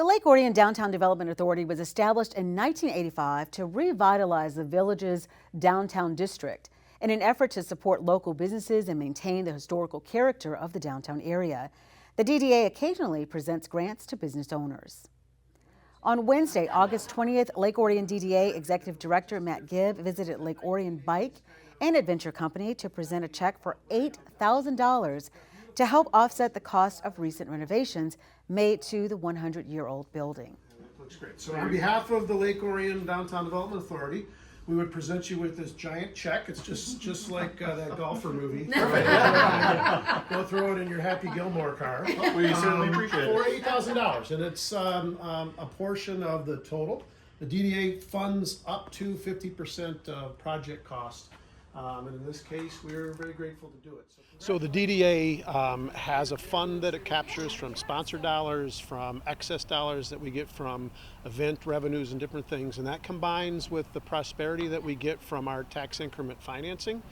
The Lake Orion Downtown Development Authority was established in 1985 to revitalize the village's downtown district in an effort to support local businesses and maintain the historical character of the downtown area. The DDA occasionally presents grants to business owners. On Wednesday, August 20th, Lake Orion DDA Executive Director Matt Gibb visited Lake Orion Bike and Adventure Company to present a check for $8,000 to help offset the cost of recent renovations made to the 100-year-old building. Looks great. So on behalf of the Lake Orion Downtown Development Authority, we would present you with this giant check. It's just like that golfer movie. Go throw it in your Happy Gilmore car. We certainly appreciate it. For $8,000, and it's a portion of the total. The DDA funds up to 50% of project cost. And in this case, we're very grateful to do it. So the DDA has a fund that it captures from sponsor dollars, from excess dollars that we get from event revenues and different things, and that combines with the prosperity that we get from our tax increment financing.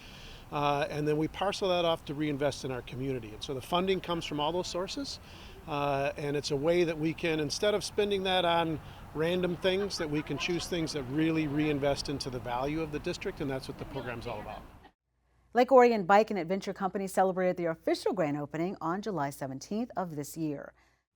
And then we parcel that off to reinvest in our community. And so the funding comes from all those sources, and it's a way that we can, instead of spending that on random things, that we can choose things that really reinvest into the value of the district, and that's what the program's all about. Lake Orion Bike and Adventure Company celebrated their official grand opening on July 17th of this year.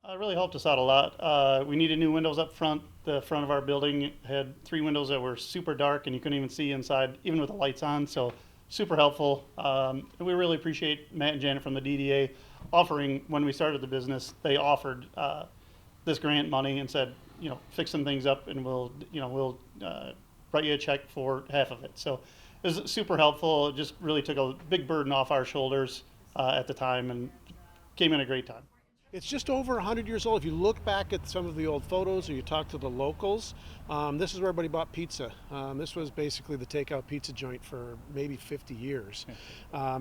It really helped us out a lot. We needed new windows up front. The front of our building had 3 windows that were super dark and you couldn't even see inside, even with the lights on, so super helpful. And we really appreciate Matt and Janet from the DDA offering, when we started the business, they offered this grant money and said, you know, fix some things up and we'll write you a check for half of it. So it was super helpful. It just really took a big burden off our shoulders at the time and came in a great time. It's just over 100 years old. If you look back at some of the old photos or you talk to the locals, this is where everybody bought pizza. This was basically the takeout pizza joint for maybe 50 years.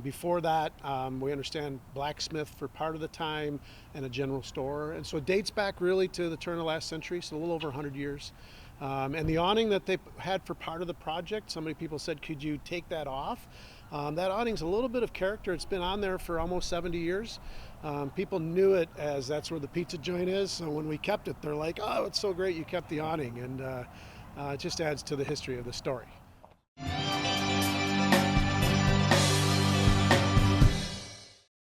Before that, we understand blacksmith for part of the time and a general store. And so it dates back really to the turn of the last century, so a little over 100 years. And the awning that they had for part of the project, so many people said, could you take that off? That awning's a little bit of character. It's been on there for almost 70 years. People knew it as that's where the pizza joint is, so when we kept it, they're like, oh, it's so great you kept the awning, and it just adds to the history of the story.